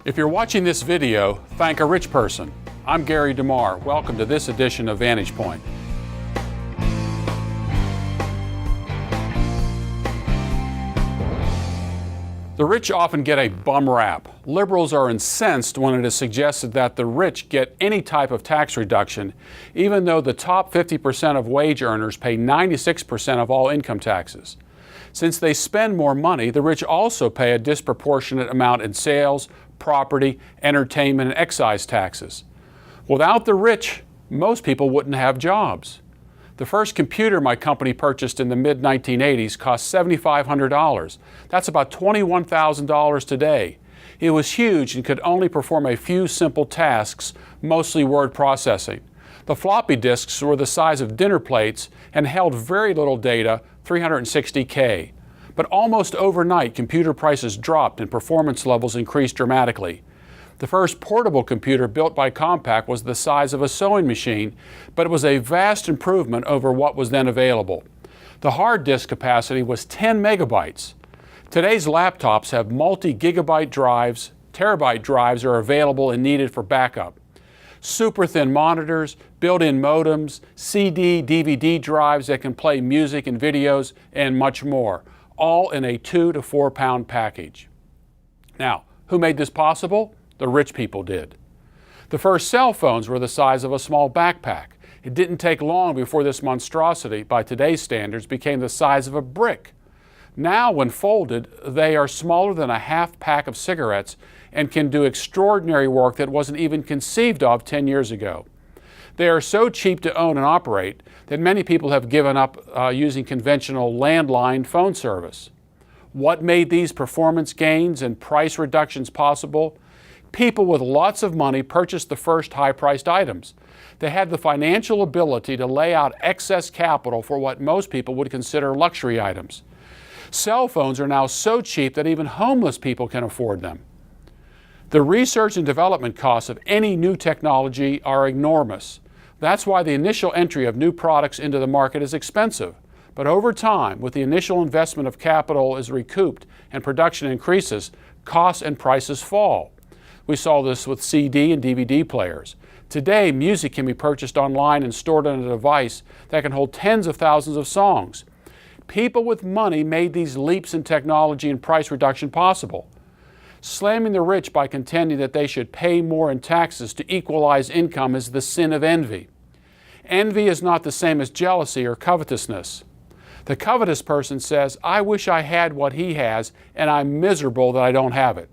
If you're watching this video, thank a rich person. I'm Gary DeMar. Welcome to this edition of Vantage Point. The rich often get a bum rap. Liberals are incensed when it is suggested that the rich get any type of tax reduction, even though the top 50% of wage earners pay 96% of all income taxes. Since they spend more money, the rich also pay a disproportionate amount in sales, property, entertainment, and excise taxes. Without the rich, most people wouldn't have jobs. The first computer my company purchased in the mid-1980s cost $7,500. That's about $21,000 today. It was huge and could only perform a few simple tasks, mostly word processing. The floppy disks were the size of dinner plates and held very little data, 360K. But almost overnight, computer prices dropped and performance levels increased dramatically. The first portable computer built by Compaq was the size of a sewing machine, but it was a vast improvement over what was then available. The hard disk capacity was 10 megabytes. Today's laptops have multi-gigabyte drives, terabyte drives are available and needed for backup. Super thin monitors, built-in modems, CD, DVD drives that can play music and videos, and much more, all in a 2 to 4 pound package. Now, who made this possible? The rich people did. The first cell phones were the size of a small backpack. It didn't take long before this monstrosity, by today's standards, became the size of a brick. Now, when folded, they are smaller than a half pack of cigarettes and can do extraordinary work that wasn't even conceived of 10 years ago. They are so cheap to own and operate that many people have given up using conventional landline phone service. What made these performance gains and price reductions possible? People with lots of money purchased the first high-priced items. They had the financial ability to lay out excess capital for what most people would consider luxury items. Cell phones are now so cheap that even homeless people can afford them. The research and development costs of any new technology are enormous. That's why the initial entry of new products into the market is expensive. But over time, with the initial investment of capital is recouped and production increases, costs and prices fall. We saw this with CD and DVD players. Today, music can be purchased online and stored on a device that can hold tens of thousands of songs. People with money made these leaps in technology and price reduction possible. Slamming the rich by contending that they should pay more in taxes to equalize income is the sin of envy. Envy is not the same as jealousy or covetousness. The covetous person says, "I wish I had what he has, and I'm miserable that I don't have it."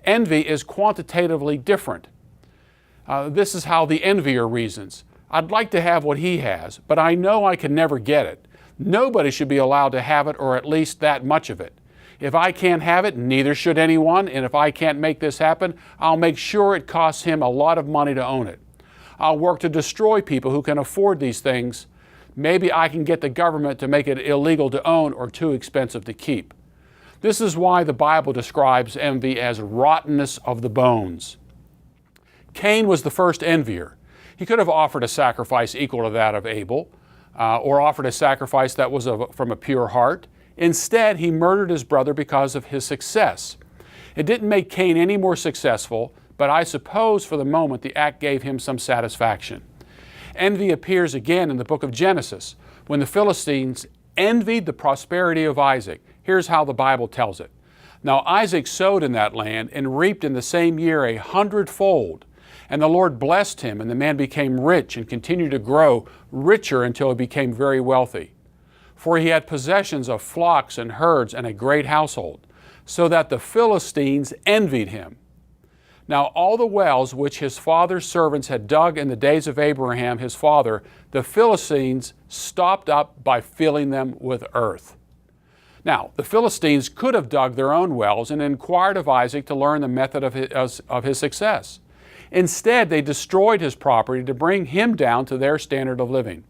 Envy is quantitatively different. This is how the envier reasons. I'd like to have what he has, but I know I can never get it. Nobody should be allowed to have it, or at least that much of it. If I can't have it, neither should anyone, and if I can't make this happen, I'll make sure it costs him a lot of money to own it. I'll work to destroy people who can afford these things. Maybe I can get the government to make it illegal to own or too expensive to keep. This is why the Bible describes envy as rottenness of the bones. Cain was the first envier. He could have offered a sacrifice equal to that of Abel, or offered a sacrifice that was from a pure heart. Instead, he murdered his brother because of his success. It didn't make Cain any more successful, but I suppose for the moment the act gave him some satisfaction. Envy appears again in the book of Genesis, when the Philistines envied the prosperity of Isaac. Here's how the Bible tells it. Now Isaac sowed in that land and reaped in the same year 100-fold. And the Lord blessed him, and the man became rich and continued to grow richer until he became very wealthy. For he had possessions of flocks and herds and a great household, so that the Philistines envied him. Now all the wells which his father's servants had dug in the days of Abraham his father, the Philistines stopped up by filling them with earth. Now, the Philistines could have dug their own wells and inquired of Isaac to learn the method of his success. Instead, they destroyed his property to bring him down to their standard of living.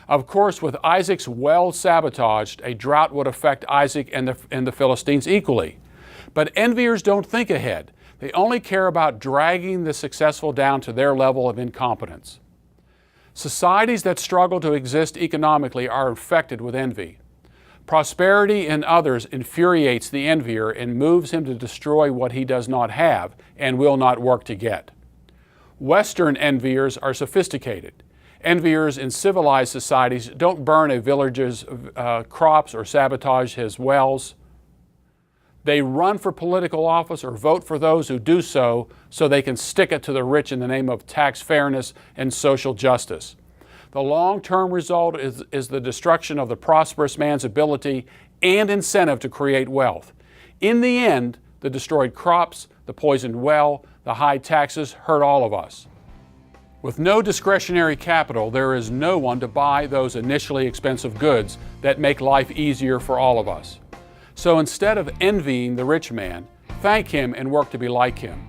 Of course, with Isaac's well sabotaged, a drought would affect Isaac and the Philistines equally. But enviers don't think ahead. They only care about dragging the successful down to their level of incompetence. Societies that struggle to exist economically are infected with envy. Prosperity in others infuriates the envier and moves him to destroy what he does not have and will not work to get. Western enviers are sophisticated. Enviers in civilized societies don't burn a village's crops or sabotage his wells. They run for political office or vote for those who do so they can stick it to the rich in the name of tax fairness and social justice. The long-term result is the destruction of the prosperous man's ability and incentive to create wealth. In the end, the destroyed crops, the poisoned well, the high taxes hurt all of us. With no discretionary capital, there is no one to buy those initially expensive goods that make life easier for all of us. So instead of envying the rich man, thank him and work to be like him.